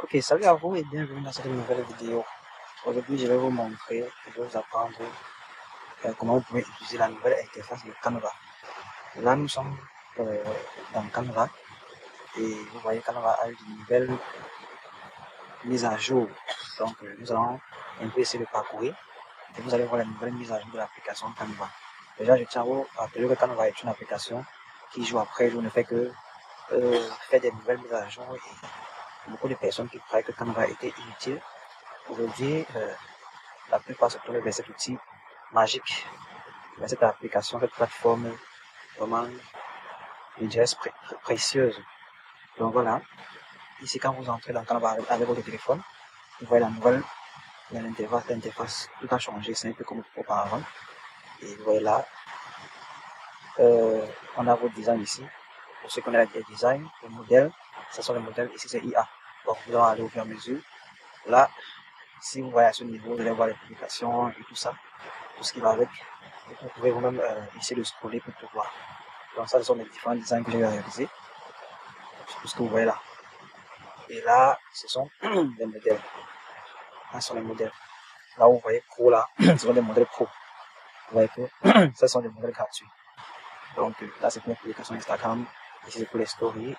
Ok, salut à vous et bienvenue dans cette nouvelle vidéo. Aujourd'hui, je vais vous montrer, je vais vous apprendre comment vous pouvez utiliser la nouvelle interface de Canva. Là, nous sommes dans Canva et vous voyez Canva a eu une nouvelle mise à jour. Donc, nous allons un peu essayer de parcourir et vous allez voir la nouvelle mise à jour de l'application Canva. Déjà, je tiens à vous rappeler que Canva est une application qui joue après jour, ne fait que faire des nouvelles mises à jour et beaucoup de personnes qui croyaient que Canva était inutile. Aujourd'hui, la plupart se tournent vers cet outil magique, vers cette application, cette plateforme vraiment, je dirais, précieuse. Donc voilà, ici quand vous entrez dans Canva avec votre téléphone, vous voyez la nouvelle, l'interface, tout a changé, c'est un peu comme auparavant. Et vous voyez là, on a votre design ici. Pour ceux qui connaissent les designs, les modèles, ce sont les modèles, ici c'est IA. Donc nous allons aller au fur et à mesure. Là, si vous voyez à ce niveau, vous allez voir les publications et tout ça, tout ce qui va avec. Et vous pouvez vous-même essayer de scroller pour tout voir. Donc ça, ce sont les différents designs que j'ai réalisés. Tout ce que vous voyez là. Et là, ce sont les modèles. Là, ce sont les modèles. Là où vous voyez pro là, ce sont des modèles pro. Vous voyez que ce sont des modèles gratuits. Donc là, c'est pour les publications Instagram. Ici, c'est pour les stories.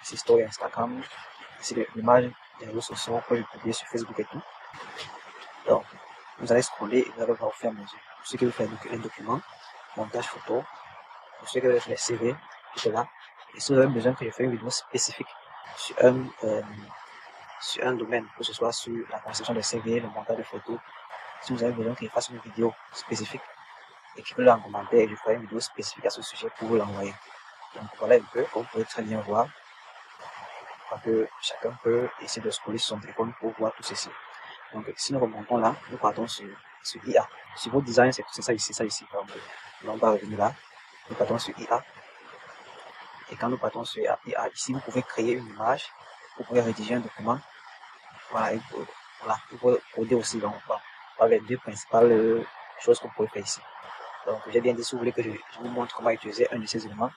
Ici, story Instagram. Ici, l'image des réseaux sociaux que je publie sur Facebook et tout. Donc, vous allez scroller et vous allez voir au fur et à mesure. Pour ceux qui veulent faire un document, montage photo, pour ceux qui veulent faire les CV, tout est là. Et si vous avez besoin que je fasse une vidéo spécifique sur un domaine, que ce soit sur la conception des CV, le montage de photos, si vous avez besoin que je fasse une vidéo spécifique, écrivez-le en commentaire et je ferai une vidéo spécifique à ce sujet pour vous l'envoyer. Donc voilà un peu, comme vous pouvez très bien voir, parce que chacun peut essayer de scroller sur son téléphone pour voir tout ceci. Donc si nous remontons là, nous partons sur IA. Sur vos designs, c'est ça ici, Donc on va revenir là, nous partons sur IA. Et quand nous partons sur IA, ici vous pouvez créer une image, vous pouvez rédiger un document. Voilà, vous pouvez coder aussi. Donc voilà les deux principales choses que vous pouvez faire ici. Donc j'ai bien dit, si vous voulez que je vous montre comment utiliser un de ces éléments,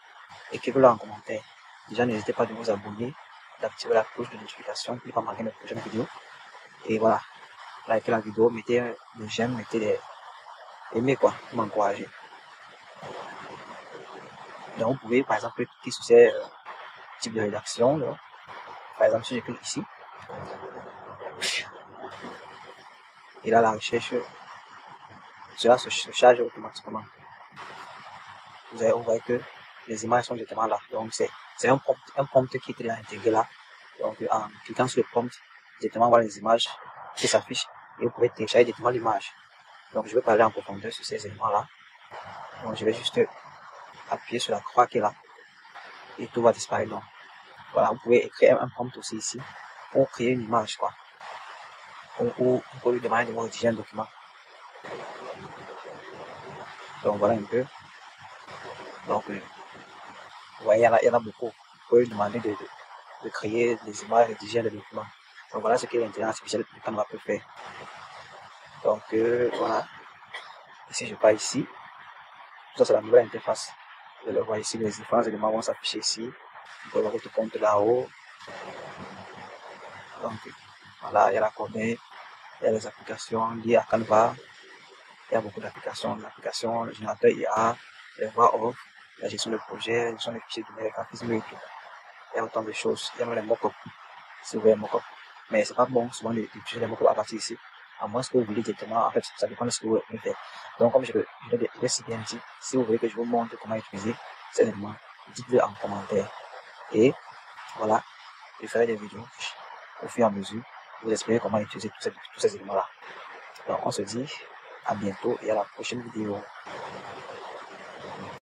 écrivez-le en commentaire. Déjà n'hésitez pas de vous abonner, d'activer la cloche de notification pour ne pas manquer mes prochaines vidéos. Et voilà, likez la vidéo, mettez le j'aime, mettez des aimez quoi, pour m'encourager. Donc vous pouvez par exemple cliquer sur ces types de rédaction. Là. Par exemple si je clique ici, et là la recherche, cela se charge automatiquement. Vous voyez que les images sont directement là. Donc c'est un prompt qui est déjà intégré là. Donc en cliquant sur le prompt, directement voir les images qui s'affichent et vous pouvez télécharger directement l'image. Donc je vais parler en profondeur sur ces éléments là. Donc je vais juste appuyer sur la croix qui est là et tout va disparaître. Donc voilà, vous pouvez écrire un prompt aussi ici pour créer une image quoi. Ou pour lui demander de rédiger un document. Donc voilà un peu. Donc vous voyez, il y en a beaucoup. Vous pouvez lui demander de créer des images, rédiger des documents. Donc voilà ce que l'intelligence artificielle de Canva peut faire. Donc voilà. Ici je pars ici. Ça c'est la nouvelle interface. Vous le voyez ici, les différents éléments vont s'afficher ici. Vous pouvez voir votre compte là-haut. Donc voilà, il y a la coordonnée, il y a les applications liées à Canva. Il y a beaucoup d'applications. L'application, le générateur IA, les voix off, la gestion de projet, la gestion des fichiers de graphisme et tout. Il y a autant de choses. Il y a même les mock-up. Si vous voulez mock-up. Mais c'est pas bon souvent d'utiliser les mock-up à partir d'ici. À moins que vous voulez directement, en fait, ça dépend de ce que vous voulez faire. Donc, comme je l'ai si bien dit, si vous voulez que je vous montre comment utiliser ces éléments, dites-le en commentaire. Et voilà, je ferai des vidéos au fur et à mesure. Vous expliquer comment utiliser tous ces éléments-là. Donc, on se dit à bientôt et à la prochaine vidéo.